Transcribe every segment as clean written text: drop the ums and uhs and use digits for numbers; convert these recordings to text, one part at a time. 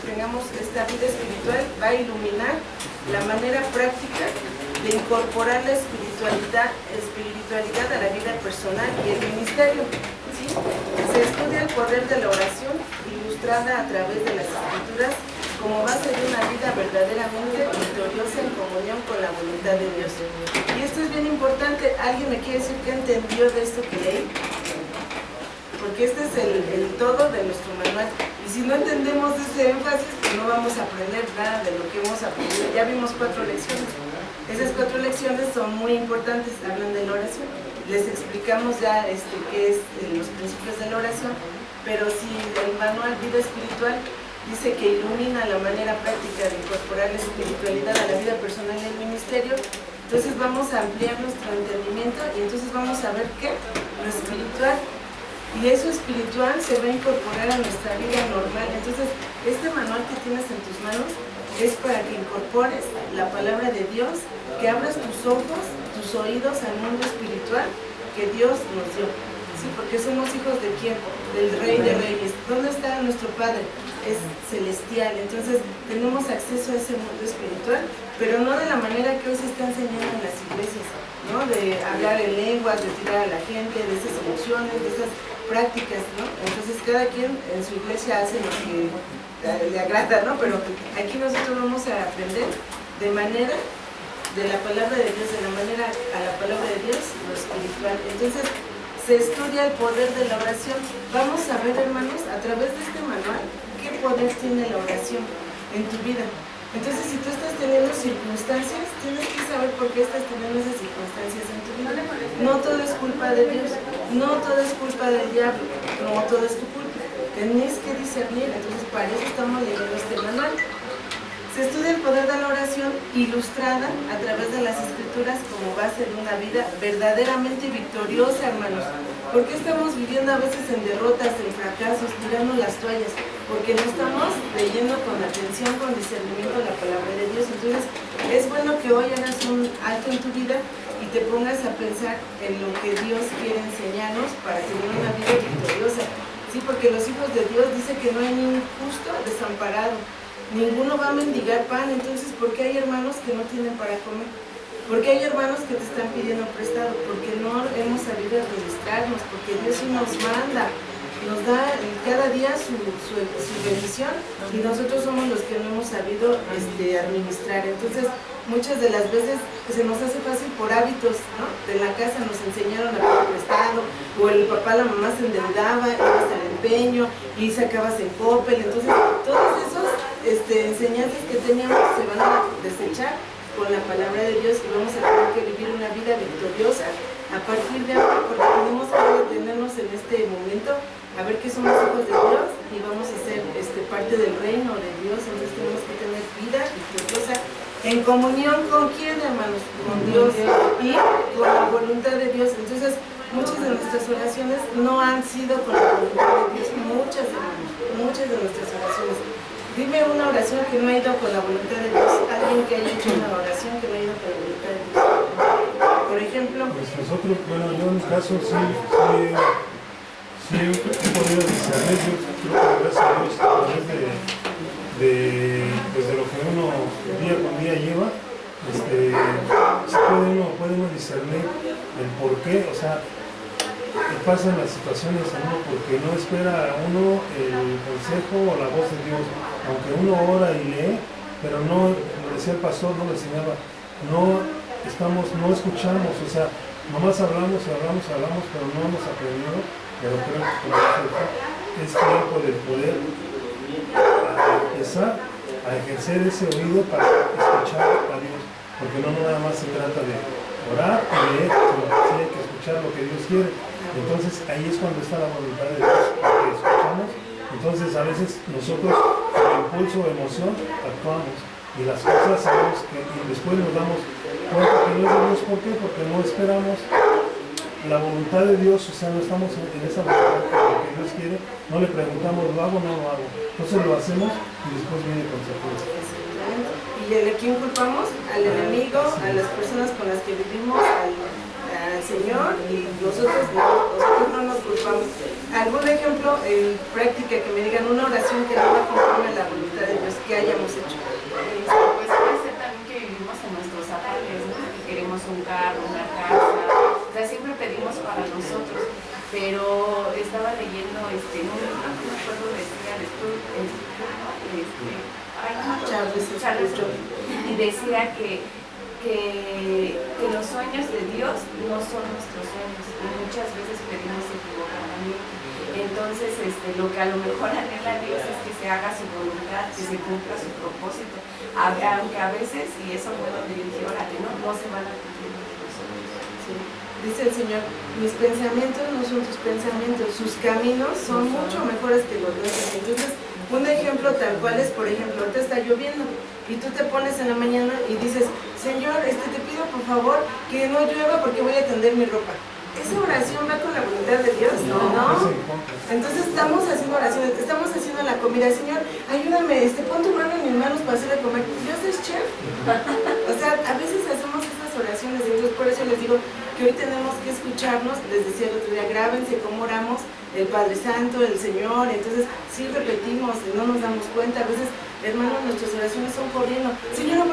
tengamos esta vida espiritual, va a iluminar la manera práctica de incorporar la espiritualidad a la vida personal y el ministerio. ¿Sí? Se estudia el poder de la oración ilustrada a través de las escrituras como base de una vida verdaderamente victoriosa en comunión con la voluntad de Dios. Y esto es bien importante. ¿Alguien me quiere decir qué entendió de esto que leí? Porque este es el todo de nuestro manual. Y si no entendemos ese énfasis, pues no vamos a aprender nada de lo que hemos aprendido. Ya vimos 4 lecciones. Esas 4 lecciones son muy importantes, hablan de la oración. Les explicamos ya qué es los principios de la oración, pero si el manual Vida Espiritual dice que ilumina la manera práctica de incorporar la espiritualidad a la vida personal y el ministerio, entonces vamos a ampliar nuestro entendimiento y entonces vamos a ver qué, lo espiritual. Y eso espiritual se va a incorporar a nuestra vida normal. Entonces, este manual que tienes en tus manos es para que incorpores la palabra de Dios, que abras tus ojos, tus oídos al mundo espiritual que Dios nos dio. Sí, porque somos hijos de ¿quién? Del Rey de Reyes. ¿Dónde está nuestro Padre? Es celestial. Entonces tenemos acceso a ese mundo espiritual, pero no de la manera que hoy se está enseñando en las iglesias, ¿no? De hablar en lenguas, de tirar a la gente, de esas emociones, de esas prácticas, ¿no? Entonces cada quien en su iglesia hace lo que le agrada, ¿no? Pero aquí nosotros vamos a aprender de manera de la palabra de Dios, de la manera a la palabra de Dios, lo espiritual. Entonces se estudia el poder de la oración. Vamos a ver, hermanos, a través de este manual, qué poder tiene la oración en tu vida. Entonces, si tú estás teniendo circunstancias, tienes que saber por qué estás teniendo esas circunstancias en tu vida. No todo es culpa de Dios, no todo es culpa del diablo, no todo es tu culpa. Tenéis que discernir, entonces para eso estamos leyendo este manual. Se estudia el poder de la oración ilustrada a través de las escrituras como base de una vida verdaderamente victoriosa, hermanos. ¿Por qué estamos viviendo a veces en derrotas, en fracasos, tirando las toallas? Porque no estamos leyendo con atención, con discernimiento la palabra de Dios. Entonces, es bueno que hoy hagas un alto en tu vida y te pongas a pensar en lo que Dios quiere enseñarnos para tener una vida victoriosa. Sí, porque los hijos de Dios dicen que no hay ni un justo desamparado. Ninguno va a mendigar pan. Entonces, ¿por qué hay hermanos que no tienen para comer? ¿Por qué hay hermanos que te están pidiendo prestado? Porque no hemos sabido administrarnos, porque Dios sí nos manda, nos da cada día su bendición y nosotros somos los que no hemos sabido administrar. Entonces, muchas de las veces se nos hace fácil por hábitos, ¿no? De la casa nos enseñaron a pedir prestado, o el papá, la mamá se endeudaba, ibas al empeño y sacabas en Coppel. Entonces, todas esas enseñanzas que teníamos se van a desechar con la palabra de Dios y vamos a tener que vivir una vida victoriosa a partir de ahora, porque tenemos que detenernos en este momento a ver que somos hijos de Dios y vamos a ser parte del reino de Dios. Entonces tenemos que tener vida victoriosa en comunión con quién, hermanos, con Dios y con la voluntad de Dios. Entonces muchas de nuestras oraciones no han sido con la voluntad de Dios, muchas de nuestras oraciones. Dime una oración que no ha ido con la voluntad de Dios, alguien que haya hecho una oración que no ha ido con la voluntad de Dios. Por ejemplo, pues nosotros, bueno, yo en mi caso sí he podido discernir, yo creo que gracias a Dios, a través de lo que uno día con día lleva, sí puede uno discernir el por qué, o sea, qué pasan las situaciones a uno porque no espera a uno el consejo o la voz de Dios, aunque uno ora y lee, pero no, como decía el pastor, no lo enseñaba, no escuchamos, o sea, nomás hablamos, pero no hemos aprendido, pero creo que como es tiempo de poder empezar a ejercer ese oído para escuchar a Dios, porque no nada más se trata de orar y leer, sino que sí hay que escuchar lo que Dios quiere. Entonces ahí es cuando está la voluntad de Dios, porque escuchamos. Entonces a veces nosotros por impulso o emoción actuamos y las cosas sabemos que y después nos damos cuenta que no es de Dios. ¿Por qué? Porque no esperamos la voluntad de Dios, o sea, no estamos en esa voluntad que Dios quiere, no le preguntamos, ¿lo hago o no lo hago? Entonces lo hacemos y después viene consecuencia. ¿y a quién culpamos? Al enemigo, a las personas con las que vivimos, al Señor, y nosotros no nos culpamos. ¿Algún ejemplo en práctica que me digan una oración que no va conforme a la voluntad de Dios? Charles y decía que los sueños de Dios no son nuestros sueños y muchas veces pedimos equivocadamente. Entonces, lo que a lo mejor anhela Dios es que se haga su voluntad, que se cumpla su propósito, aunque a veces, y eso fue donde yo dije, órale, no se van a cumplir los sueños. Sí. Dice el Señor, mis pensamientos no son tus pensamientos, sus caminos son mucho mejores que los nuestros. Entonces, un ejemplo tal cual es, por ejemplo, ahorita está lloviendo y tú te pones en la mañana y dices, Señor, te pido por favor que no llueva porque voy a tender mi ropa. ¿Esa oración va con la voluntad de Dios? No. Entonces estamos haciendo oraciones, estamos haciendo la comida. Señor, ayúdame, pon tu mano en mis manos para hacer de comer. ¿Dios es chef? O sea, a veces hacemos esas oraciones, entonces por eso les digo que hoy tenemos que escucharnos. Les decía el otro día, grábense cómo oramos, el Padre Santo, el Señor. Entonces sí repetimos, no nos damos cuenta. A veces, hermanos, nuestras oraciones son corriendo. Señor,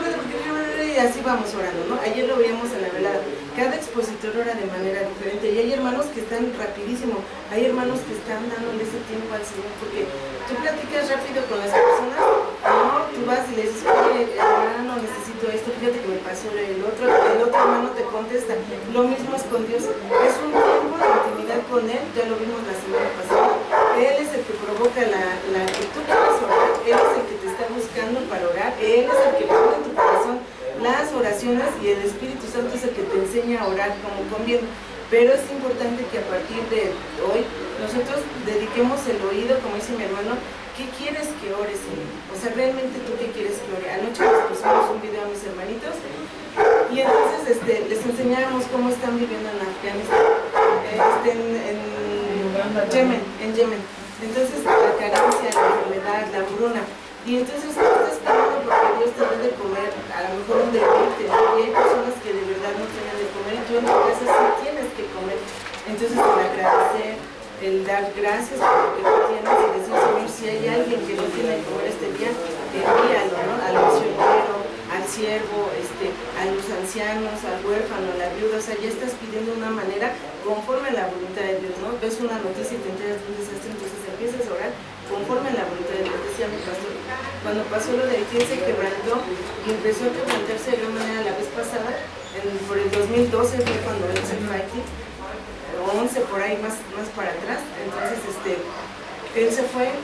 y así vamos orando, ¿no? Ayer lo veíamos en la velada. Cada expositor ora de manera diferente y hay hermanos que están rapidísimo, hay hermanos que están dándole ese tiempo al Señor, porque tú platicas rápido con las personas, no, tú vas y le dices, oye, hermano, necesito esto, fíjate que me pasó el otro hermano te contesta. Lo mismo es con Dios, es un tiempo de intimidad con Él, ya lo vimos la semana pasada. Él es el que provoca la que tú quieras orar, Él es el que te está buscando para orar, Él es el que pone en tu corazón las oraciones y el Espíritu Santo es el que te enseña a orar como conviene. Pero es importante que a partir de hoy nosotros dediquemos el oído, como dice mi hermano, ¿qué quieres que ore, Señor? O sea, realmente tú qué quieres que ore. Anoche les pusimos un video a mis hermanitos y entonces les enseñábamos cómo están viviendo en Afganistán, en Yemen. Entonces la carencia, la enfermedad, la hambruna. Y entonces tú estás esperando porque Dios te dé de comer, a lo mejor un deleite, ¿no? Y hay personas que de verdad no tienen de comer y tú en tu casa sí tienes que comer. Entonces el agradecer, el dar gracias por lo que tú tienes y decir, Señor, si hay alguien que no tiene de comer este día, envíalo, ¿no? Al misionero, al siervo, a los ancianos, al huérfano, a la viuda. O sea, ya estás pidiendo una manera conforme a la voluntad de Dios, ¿no? Ves una noticia y te enteras de un desastre, entonces empiezas a orar conforme a la voluntad de Dios. Decía mi pastor, cuando pasó lo de Haití se quebrantó y empezó a quebrantarse de gran manera la vez pasada, por el 2012 fue cuando él se fue a Haití, o 11 por ahí más para atrás. Entonces él se fue,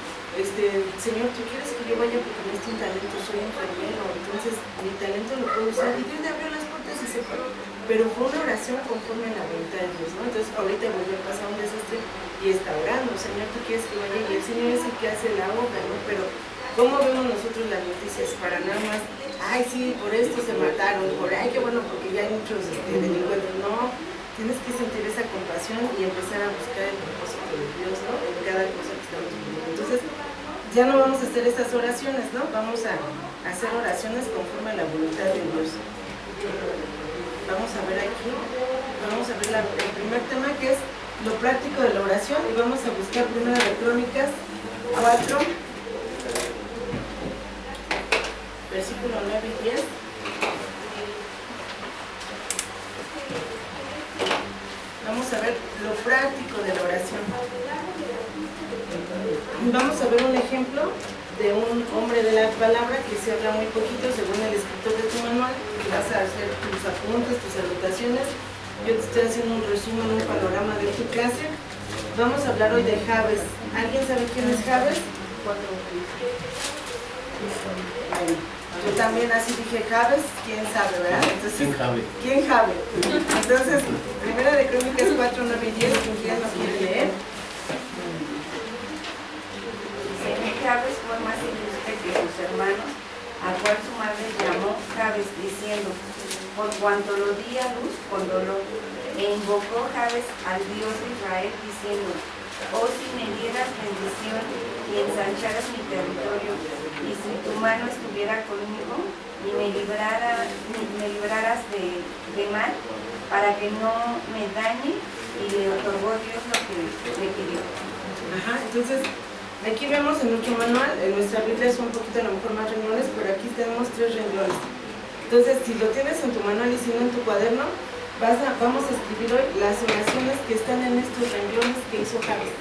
Señor, ¿tú quieres que yo vaya porque no estoy un talento, soy enfermero, entonces mi talento lo puedo usar? Y Dios le abrió las puertas y se fue. Pero fue una oración conforme a la voluntad de Dios, ¿no? Entonces ahorita volvió a pasar un desastre y está orando, Señor, ¿tú quieres que vaya? Y el Señor es el que hace la obra, ¿no? Pero ¿cómo vemos nosotros las noticias? Para nada más, ay, sí, por esto se mataron, ay, qué bueno, porque ya hay muchos delincuentes. No, tienes que sentir esa compasión y empezar a buscar el propósito de Dios, ¿no? En cada cosa que estamos viviendo. Entonces, ya no vamos a hacer estas oraciones, ¿no? Vamos a hacer oraciones conforme a la voluntad de Dios. Vamos a ver aquí, vamos a ver el primer tema, que es lo práctico de la oración, y vamos a buscar Primera de Crónicas 4, versículo 9 y 10. Vamos a ver lo práctico de la oración. Vamos a ver un ejemplo de un hombre de la palabra que se habla muy poquito según el escritor de tu manual. Vas a hacer tus apuntes, tus anotaciones. Yo te estoy haciendo un resumen, un panorama de tu clase. Vamos a hablar hoy de Jabes. ¿Alguien sabe quién es Jabes? Yo también así dije Jabes, quién sabe, ¿verdad? Entonces, ¿Quién Jabe? Entonces, Primera de Crónicas 4, 9 y 10, ¿quién lo quiere leer? Jabes fue más ilustre que sus hermanos, a cual su madre llamó Jabes, diciendo, por cuanto lo di a luz con dolor. E invocó Jabes al Dios de Israel, diciendo, oh, si me dieras bendición y ensancharas mi territorio, y si tu mano estuviera conmigo, y me libraras de mal, para que no me dañe, y le otorgó Dios lo que le pidió. Ajá, entonces aquí vemos en nuestro manual, en nuestra Biblia son un poquito a lo mejor más renglones, pero aquí tenemos 3 renglones. Entonces, si lo tienes en tu manual y si no en tu cuaderno, vamos a escribir hoy las oraciones que están en estos renglones que hizo Jabes.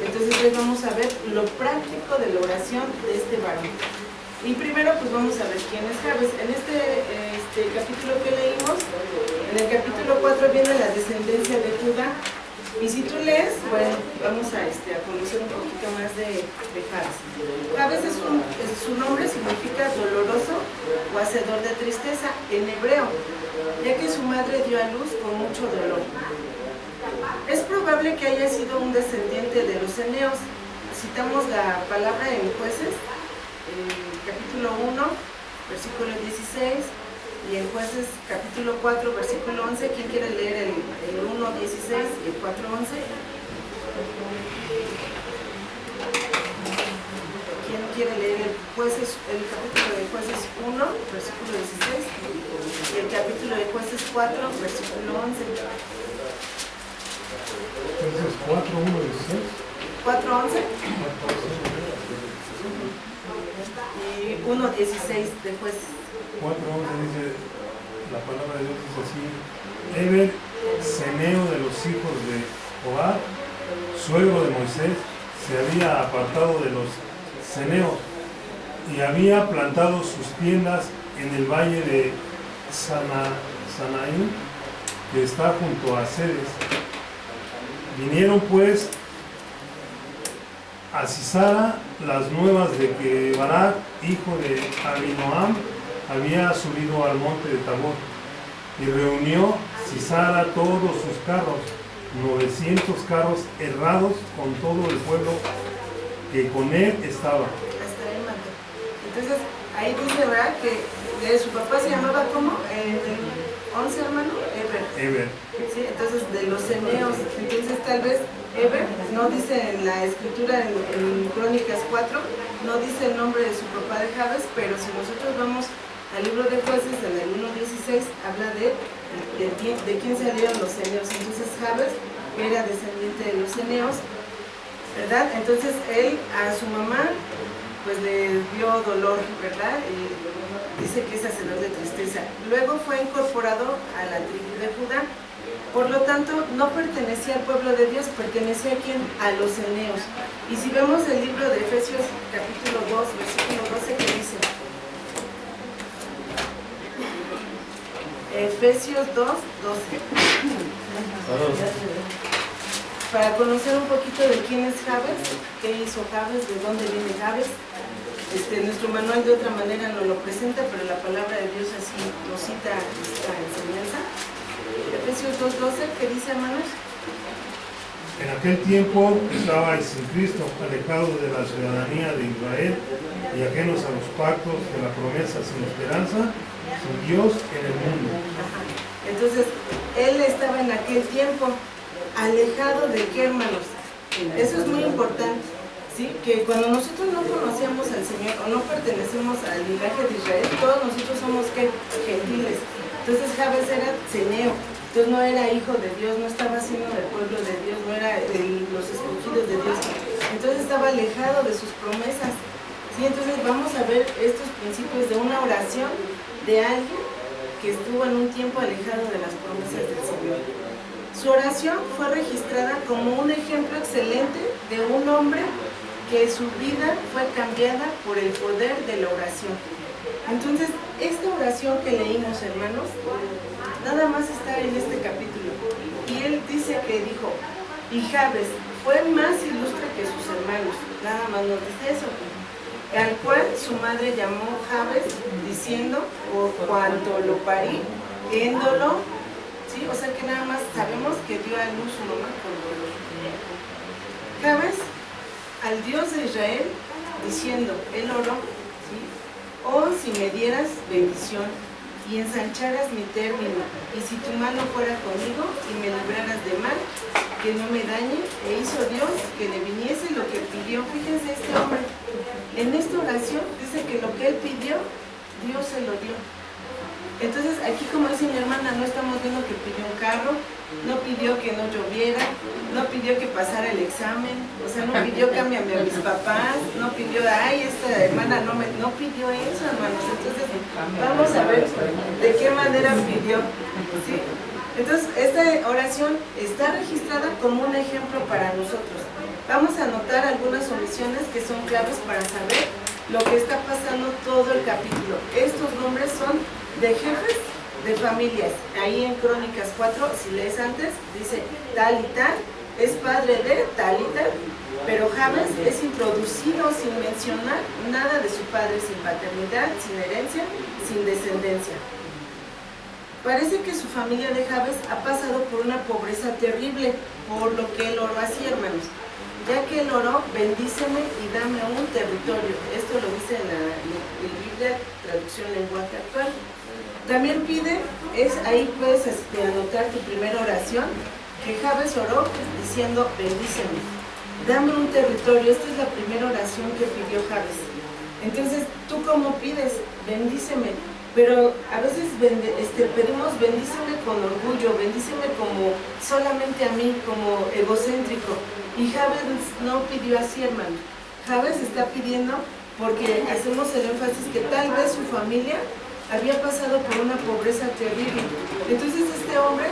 Entonces hoy vamos a ver lo práctico de la oración de este varón. Y primero pues vamos a ver quién es Jabes. En este capítulo que leímos, en el capítulo 4 viene la descendencia de Judá. Y si tú lees, bueno, vamos a conocer un poquito más de Jabes. Jabes su nombre significa doloroso o hacedor de tristeza en hebreo, ya que su madre dio a luz con mucho dolor. Es probable que haya sido un descendiente de los eneos. Citamos la palabra en Jueces, capítulo 1, versículo 16, y en Jueces capítulo 4, versículo 11. ¿Quién quiere leer el 1, 16 y el 4, 11? ¿Quién quiere leer el capítulo de Jueces 1, versículo 16 y el capítulo de Jueces 4, versículo 11? Entonces, 4, 1, 16. 4, 11 y 1, 16 de Jueces. 4, 11 dice, la palabra de Dios dice así: Eber, ceneo de los hijos de Joab, suegro de Moisés, se había apartado de los ceneos y había plantado sus tiendas en el valle de Sanaim, que está junto a Cedes. Vinieron pues a Sisara las nuevas de que Barak, hijo de Abinoam, había subido al monte de Tabor, y reunió Sisara todos sus carros, 900 carros herrados, con todo el pueblo que con él estaba. Hasta ahí mandó. Entonces, ahí dice, ¿verdad?, que su papá se llamaba, ¿cómo? El 11, hermano, Eber. ¿Sí? Entonces, de los eneos. Entonces, tal vez Eber, no dice en la escritura, en Crónicas 4, no dice el nombre de su papá de Jabes, pero si nosotros vamos al libro de Jueces, en el 1.16, habla de quién salieron los eneos. Entonces, Jabes era descendiente de los eneos, ¿verdad? Entonces, él a su mamá pues le dio dolor, ¿verdad? Y dice que es hacedor de tristeza. Luego fue incorporado a la tribu de Judá. Por lo tanto, no pertenecía al pueblo de Dios, pertenecía a quién? A los eneos. Y si vemos el libro de Efesios capítulo 2, versículo 12, ¿qué dice? Efesios 2, 12. Para conocer un poquito de quién es Jabes, qué hizo Jabes, de dónde viene Jabes. Nuestro manual de otra manera no lo presenta, pero la palabra de Dios así nos cita esta enseñanza. Efesios 2:12, ¿qué dice, hermanos? En aquel tiempo estabais sin Cristo, alejados de la ciudadanía de Israel y ajenos a los pactos de la promesa, sin esperanza, sin Dios en el mundo. Entonces, él estaba en aquel tiempo alejado de qué, hermanos. Eso es muy importante, ¿sí? Que cuando nosotros no conocemos al Señor o no pertenecemos al linaje de Israel, todos nosotros somos ¿qué? Gentiles. Entonces Jabes era ceneo, entonces no era hijo de Dios, no estaba siendo del pueblo de Dios, no era los escogidos de Dios. Entonces estaba alejado de sus promesas, ¿sí? Entonces vamos a ver estos principios de una oración de alguien que estuvo en un tiempo alejado de las promesas del Señor. Su oración fue registrada como un ejemplo excelente de un hombre que su vida fue cambiada por el poder de la oración. Entonces, esta oración que leímos, hermanos, nada más está en este capítulo. Y él dice que dijo, y Jabes fue más ilustre que sus hermanos, nada más nos dice eso, al cual su madre llamó Jabes, diciendo, por cuanto lo parí, en dolor. ¿Sí? O sea que nada más sabemos que dio a luz su mamá con dolor. Jabes al Dios de Israel diciendo, él oró, ¿sí? Oh, si me dieras bendición y ensancharas mi término, y si tu mano fuera conmigo y me libraras de mal, que no me dañe, e hizo Dios que le viniese lo que pidió. Fíjense, este hombre, en esta oración dice que lo que él pidió, Dios se lo dio. Entonces, aquí, como dice mi hermana, no estamos viendo que pidió un carro, no pidió que no lloviera, no pidió que pasara el examen, o sea, no pidió cámbiame a mis papás, no pidió, ay, esta hermana no pidió eso, hermanos. Entonces, vamos a ver de qué manera pidió, ¿sí? Entonces, esta oración está registrada como un ejemplo para nosotros. Vamos a anotar algunas omisiones que son claves para saber lo que está pasando todo el capítulo. Estos nombres son de jefes de familias. Ahí en Crónicas 4, si lees antes, dice tal y tal, es padre de tal y tal, pero Jabes es introducido sin mencionar nada de su padre, sin paternidad, sin herencia, sin descendencia. Parece que su familia de Jabes ha pasado por una pobreza terrible, por lo que él oró así, hermanos. Ya que él oró, bendíceme y dame un territorio. Esto lo dice en la Biblia, traducción lenguaje actual. También pide, ahí puedes anotar tu primera oración, que Jabes oró diciendo, bendíceme, dame un territorio. Esta es la primera oración que pidió Jabes. Entonces, ¿tú cómo pides? Bendíceme. Pero a veces pedimos bendíceme con orgullo, bendíceme como solamente a mí, como egocéntrico. Y Jabes no pidió así, hermano. Jabes está pidiendo porque hacemos el énfasis que tal vez su familia había pasado por una pobreza terrible. Entonces este hombre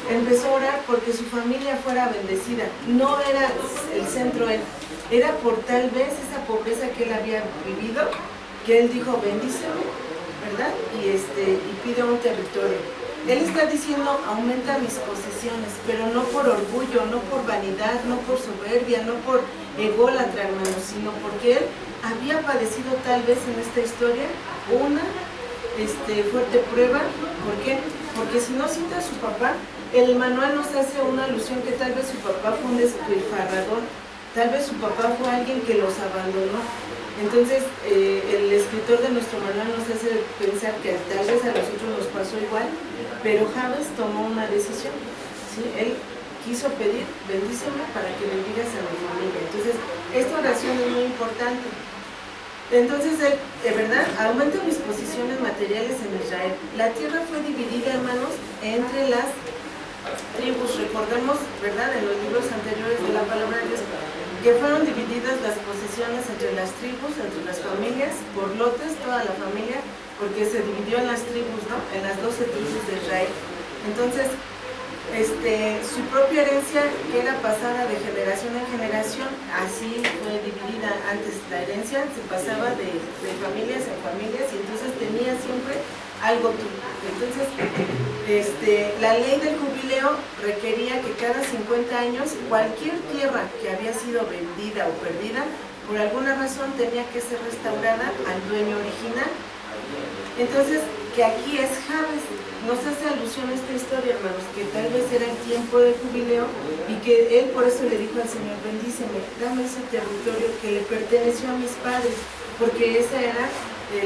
empezó a orar porque su familia fuera bendecida. No era el centro él, era por tal vez esa pobreza que él había vivido, que él dijo bendíceme, ¿verdad? Y pide un territorio. Él está diciendo, aumenta mis posesiones, pero no por orgullo, no por vanidad, no por soberbia, no por ególatra, hermanos, sino porque él había padecido tal vez en esta historia una fuerte prueba. ¿Por qué? Porque si no cita a su papá, el manual nos hace una alusión que tal vez su papá fue un despilfarrador, tal vez su papá fue alguien que los abandonó. Entonces, el escritor de nuestro manual nos hace pensar que tal vez a nosotros nos pasó igual, pero Jabes tomó una decisión, ¿sí? Él quiso pedir, bendíceme para que bendigas a mi familia. Entonces, esta oración es muy importante. Entonces, él, de verdad, aumenta mis posiciones materiales en Israel. La tierra fue dividida, hermanos, entre las tribus. Recordemos, ¿verdad?, en los libros anteriores de la palabra de Dios, que fueron divididas las posesiones entre las tribus, entre las familias, por lotes, toda la familia, porque se dividió en las tribus, ¿no?, en las 12 tribus de Israel. Entonces, su propia herencia, que era pasada de generación en generación, así fue dividida. Antes la herencia se pasaba de familias en familias, y entonces tenía siempre algo tú. Entonces, la ley del jubileo requería que cada 50 años cualquier tierra que había sido vendida o perdida, por alguna razón tenía que ser restaurada al dueño original. Entonces, que aquí es Jabes, nos hace alusión a esta historia, hermanos, que tal vez era el tiempo de jubileo y que él por eso le dijo al Señor, bendíceme, dame ese territorio que le perteneció a mis padres, porque esa era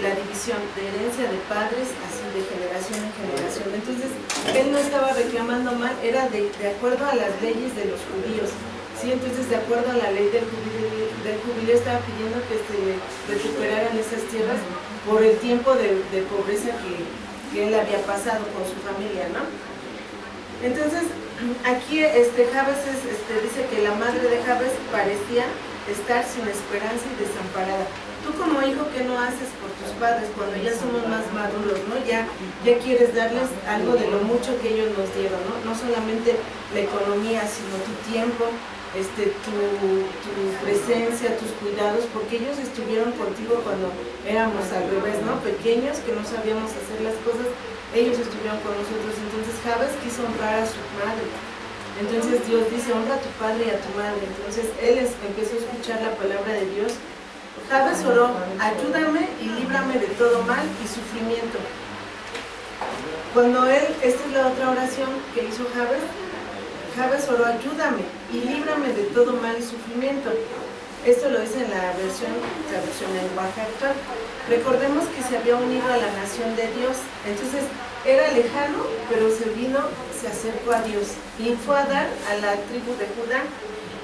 la división de herencia de padres, así de generación en generación. Entonces, él no estaba reclamando mal, era de acuerdo a las leyes de los judíos, ¿sí? Entonces, de acuerdo a la ley del jubileo estaba pidiendo que se recuperaran esas tierras por el tiempo de pobreza que él había pasado con su familia, ¿no? Entonces, aquí Jabes dice que la madre de Jabes parecía estar sin esperanza y desamparada. Tú como hijo, ¿qué no haces por tus padres cuando ya somos más maduros, ¿no? Ya quieres darles algo de lo mucho que ellos nos dieron, ¿no? No solamente la economía, sino tu tiempo, tu presencia, tus cuidados, porque ellos estuvieron contigo cuando éramos al revés, ¿no? Pequeños, que no sabíamos hacer las cosas, ellos estuvieron con nosotros. Entonces Jabes quiso honrar a su madre. Entonces Dios dice, honra a tu padre y a tu madre. Entonces él empezó a escuchar la palabra de Dios. Jabes oró, ayúdame y líbrame de todo mal y sufrimiento. Cuando esta es la otra oración que hizo Jabes oró, ayúdame y líbrame de todo mal y sufrimiento. Esto lo dice en la traducción lenguaje actual. Recordemos que se había unido a la nación de Dios, entonces era lejano, pero se acercó a Dios y fue a dar a la tribu de Judá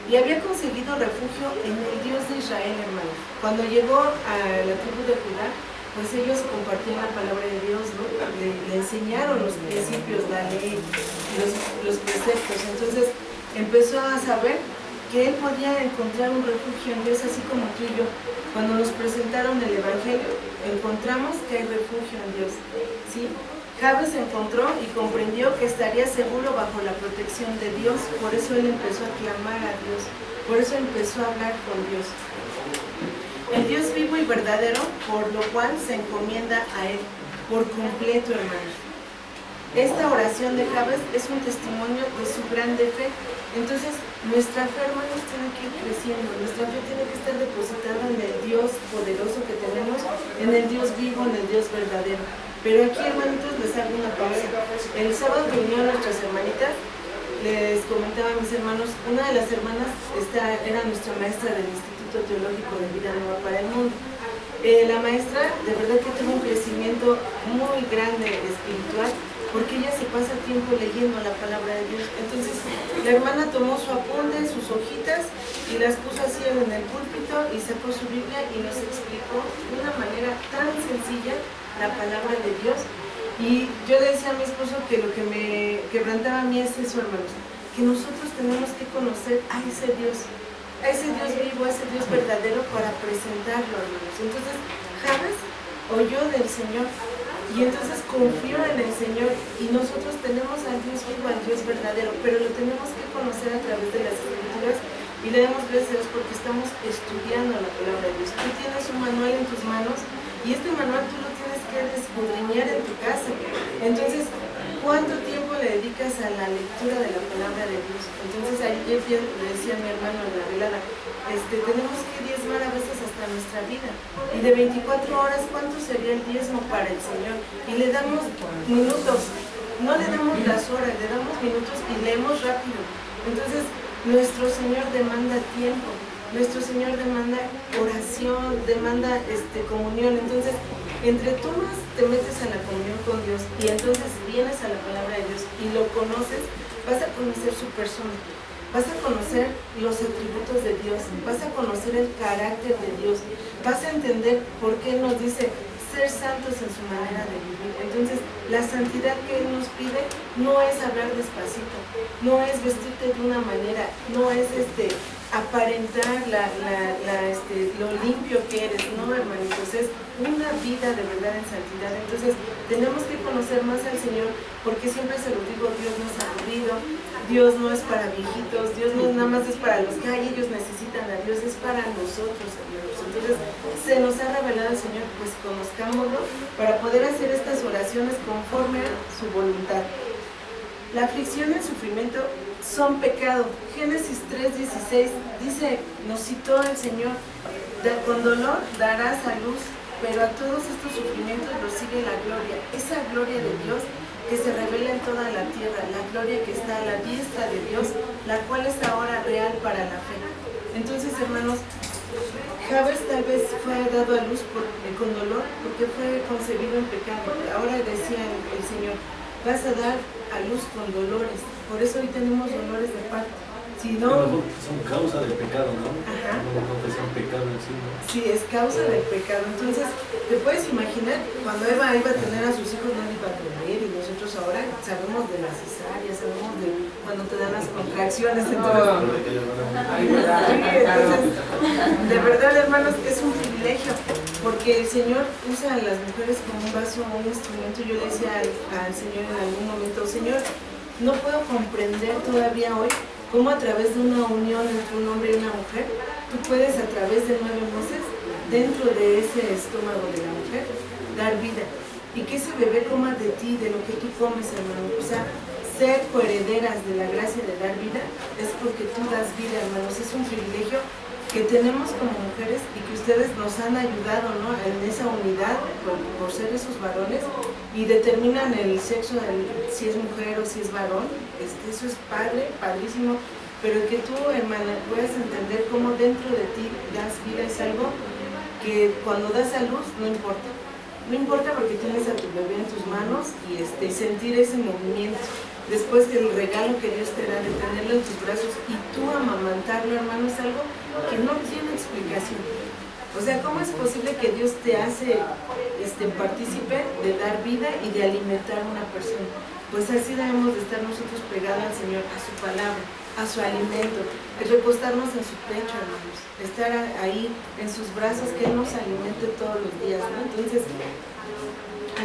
y había conseguido refugio en el Dios de Israel, hermanos. Cuando llegó a la tribu de Judá, pues ellos compartían la palabra de Dios, ¿no? Le enseñaron los principios, la ley, los preceptos. Entonces empezó a saber que él podía encontrar un refugio en Dios, así como tú y yo. Cuando nos presentaron el Evangelio, encontramos que hay refugio en Dios, ¿sí? Jabes encontró y comprendió que estaría seguro bajo la protección de Dios, por eso él empezó a clamar a Dios, por eso empezó a hablar con Dios. El Dios vivo y verdadero, por lo cual se encomienda a él por completo, hermanos. Esta oración de Jabes es un testimonio de su grande fe. Entonces, nuestra fe, hermanos, tiene que ir creciendo, nuestra fe tiene que estar depositada en el Dios poderoso que tenemos, en el Dios vivo, en el Dios verdadero. Pero aquí, hermanitos, les hago una pausa. El sábado que vinieron nuestras hermanitas, les comentaba a mis hermanos, una de las hermanas era nuestra maestra del Instituto Teológico de Vida Nueva para el Mundo. La maestra, de verdad que tuvo un crecimiento muy grande espiritual, porque ella se pasa tiempo leyendo la palabra de Dios. Entonces, la hermana tomó su apunte, sus hojitas, y las puso así en el púlpito, y sacó su Biblia y nos explicó de una manera tan sencilla la palabra de Dios. Y yo le decía a mi esposo que lo que me quebrantaba a mí es eso, hermanos, que nosotros tenemos que conocer a ese Dios vivo, a ese Dios verdadero, para presentarlo, hermanos. Entonces, Jabes oyó del Señor, y entonces confió en el Señor, y nosotros tenemos al Dios vivo, al Dios verdadero, pero lo tenemos que conocer a través de las Escrituras, y le damos gracias a Dios porque estamos estudiando la palabra de Dios. Tú tienes un manual en tus manos, y este manual tú lo tienes que escudriñar en tu casa. Entonces, ¿cuánto tiempo le dedicas a la lectura de la palabra de Dios? Entonces, ayer le decía a mi hermano en la velada, tenemos que diezmar a veces hasta nuestra vida. Y de 24 horas, ¿cuánto sería el diezmo para el Señor? Y le damos minutos, no le damos las horas, le damos minutos y leemos rápido. Entonces, nuestro Señor demanda tiempo, nuestro Señor demanda oración, demanda comunión. Entonces, entre tú más te metes a la comunión con Dios y entonces vienes a la palabra de Dios y lo conoces, vas a conocer su persona, vas a conocer los atributos de Dios, vas a conocer el carácter de Dios, vas a entender por qué Él nos dice ser santos en su manera de vivir. Entonces, la santidad que Él nos pide no es hablar despacito, no es vestirte de una manera, no es aparentar lo limpio que eres, no, hermanitos, es una vida de verdad en santidad. Entonces, tenemos que conocer más al Señor, porque siempre se lo digo, Dios no es aburrido, Dios no es para viejitos, Dios no nada más es para los que ellos necesitan a Dios, es para nosotros, hermanos. Entonces, se nos ha revelado el Señor, pues conozcámoslo para poder hacer estas oraciones conforme a su voluntad. La aflicción y el sufrimiento son pecado. Génesis 3:16 dice, nos citó el Señor, con dolor darás a luz, pero a todos estos sufrimientos los sigue la gloria. Esa gloria de Dios que se revela en toda la tierra, la gloria que está a la diestra de Dios, la cual es ahora real para la fe. Entonces, hermanos, Jabes tal vez fue dado a luz con dolor porque fue concebido en pecado. Ahora decía el Señor, vas a dar a luz con dolores. Por eso hoy tenemos dolores de parto. Si no, son causa del pecado, ¿no? Ajá. No es un pecado en sí, ¿no? Sí, es causa del pecado. Entonces, ¿te puedes imaginar? Cuando Eva iba a tener a sus hijos, no iba a tener, y nosotros ahora sabemos de las cesáreas, sabemos de cuando te dan las contracciones. Entonces, de verdad, hermanos, es un privilegio, porque el Señor usa a las mujeres como un vaso, un instrumento. Yo le decía al Señor en algún momento, Señor, no puedo comprender todavía hoy cómo a través de una unión entre un hombre y una mujer, tú puedes a través de 9 meses, dentro de ese estómago de la mujer, dar vida. Y que ese bebé coma de ti, de lo que tú comes, hermano. O sea, ser coherederas de la gracia de dar vida es porque tú das vida, hermanos. Es un privilegio que tenemos como mujeres y que ustedes nos han ayudado, ¿no?, en esa unidad por ser esos varones, y determinan el sexo, si es mujer o si es varón. Eso es padrísimo, pero que tú, hermana, puedas entender cómo dentro de ti das vida es algo que cuando das a luz no importa. No importa porque tienes a tu bebé en tus manos y sentir ese movimiento. Después que el regalo que Dios te da de tenerlo en tus brazos y tú amamantarlo, hermano, es algo que no tiene explicación. O sea, ¿cómo es posible que Dios te hace partícipe de dar vida y de alimentar a una persona? Pues así debemos de estar nosotros pegados al Señor, a su palabra, a su alimento, recostarnos en su pecho, hermanos, estar ahí en sus brazos, que Él nos alimente todos los días, ¿no? Entonces,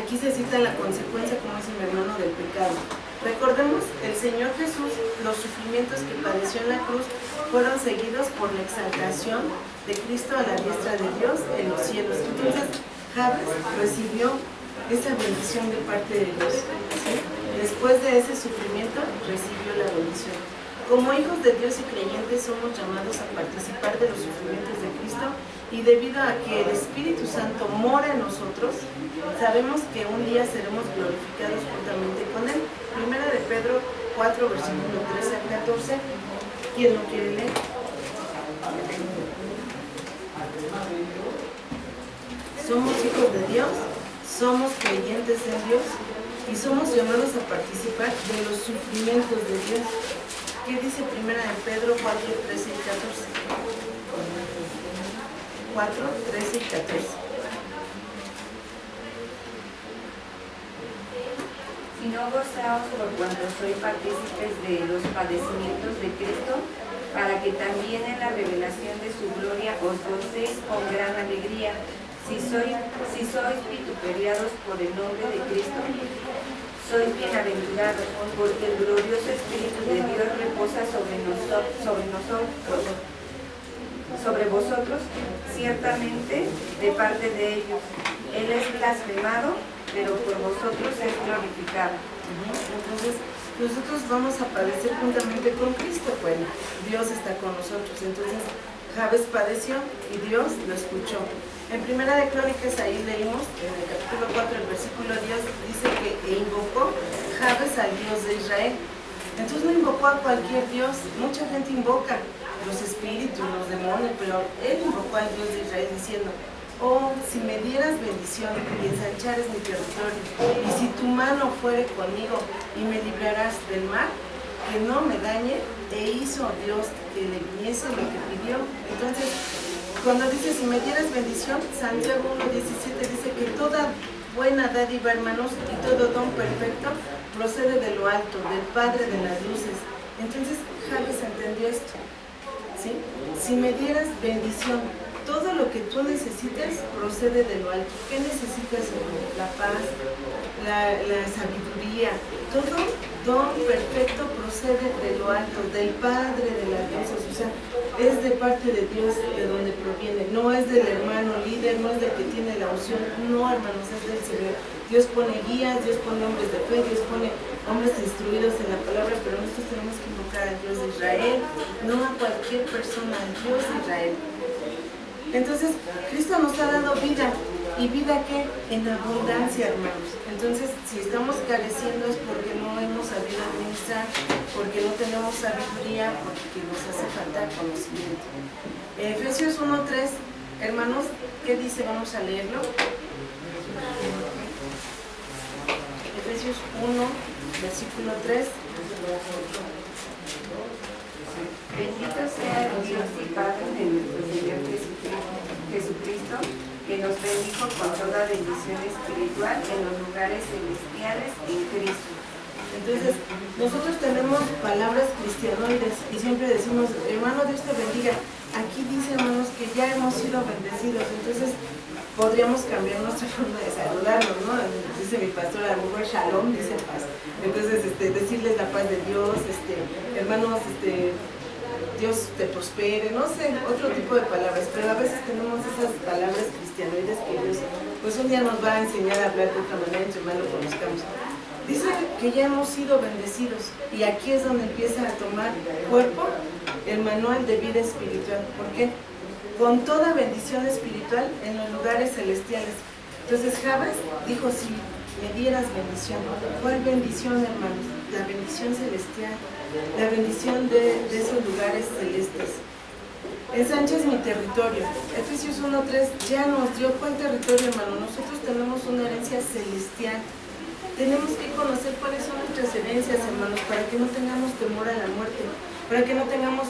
aquí se cita la consecuencia, como dice mi hermano, del pecado. Recordemos, el Señor Jesús, los sufrimientos que padeció en la cruz fueron seguidos por la exaltación de Cristo a la diestra de Dios en los cielos. Entonces, Jabes recibió esa bendición de parte de Dios, ¿sí? Después de ese sufrimiento, recibió la bendición. Como hijos de Dios y creyentes somos llamados a participar de los sufrimientos de Cristo, y debido a que el Espíritu Santo mora en nosotros, sabemos que un día seremos glorificados juntamente con Él. Primera de Pedro 4, versículo 13 al 14. ¿Quién lo quiere leer? Somos hijos de Dios, somos creyentes en Dios y somos llamados a participar de los sufrimientos de Dios. ¿Qué dice Primera de Pedro 4, 13 y 14? 4, 13 y 14. Si no gozaos por cuanto sois partícipes de los padecimientos de Cristo, para que también en la revelación de su gloria os gocéis con gran alegría, si sois vituperiados por el nombre de Cristo. Sois bienaventurados, porque el glorioso Espíritu de Dios reposa sobre vosotros, ciertamente de parte de ellos. Él es blasfemado, pero por vosotros es glorificado. Entonces, nosotros vamos a padecer juntamente con Cristo. Bueno, Dios está con nosotros. Entonces, Jabes padeció y Dios lo escuchó. En Primera de Crónicas, ahí leímos, en el capítulo 4, el versículo 10, dice que invocó Jabes al Dios de Israel. Entonces no invocó a cualquier Dios. Mucha gente invoca los espíritus, los demonios, pero él invocó al Dios de Israel diciendo: oh, si me dieras bendición y ensanchares mi territorio, y si tu mano fuere conmigo y me librarás del mal, que no me dañe. E hizo Dios que le viniese lo que pidió. Entonces, cuando dice si me dieras bendición, Santiago 1:17 dice que toda buena dádiva, hermanos, y todo don perfecto procede de lo alto, del Padre de las luces. Entonces, Jabes entendió esto, ¿sí? Si me dieras bendición, todo lo que tú necesitas procede de lo alto. ¿Qué necesitas? La paz, la sabiduría, todo don perfecto procede de lo alto, del Padre de las luces. O sea, es de parte de Dios de donde proviene, no es del hermano líder, no es del que tiene la unción, no, hermanos, es del Señor. Dios pone guías, Dios pone hombres de fe, Dios pone hombres instruidos en la palabra, pero nosotros tenemos que invocar al Dios de Israel, no a cualquier persona, al Dios de Israel. Entonces, Cristo nos ha dado vida. ¿Y vida qué? En abundancia, hermanos. Entonces, si estamos careciendo es porque no hemos sabido administrar, porque no tenemos sabiduría, porque nos hace falta conocimiento. Efesios 1:3, hermanos, ¿qué dice? Vamos a leerlo. Efesios 1, versículo 3. Bendito sea el Dios y Padre de nuestro Señor Jesucristo, que nos bendijo con toda bendición espiritual en los lugares celestiales en Cristo. Entonces, nosotros tenemos palabras cristianoides y siempre decimos: hermano, Dios te bendiga. Aquí dice, hermanos, que ya hemos sido bendecidos. Entonces, podríamos cambiar nuestra forma de saludarnos, ¿no? Dice mi pastor, a lo mejor shalom, dice paz. Entonces, decirles la paz de Dios, hermanos, Dios te prospere, no sé, otro tipo de palabras, pero a veces tenemos esas palabras cristianoides que Dios, pues un día nos va a enseñar a hablar de otra manera, entre más lo conozcamos. Dice que ya hemos sido bendecidos, y aquí es donde empieza a tomar cuerpo el manual de vida espiritual. ¿Por qué? Con toda bendición espiritual en los lugares celestiales. Entonces Jabes dijo: si me dieras bendición. ¿Cuál bendición, hermanos? La bendición celestial, la bendición de esos lugares celestes. Ensanchas mi territorio. Efesios 1:3 ya nos dio cuál territorio, hermano. Nosotros tenemos una herencia celestial. Tenemos que conocer cuáles son nuestras herencias, hermanos, para que no tengamos temor a la muerte, para que no tengamos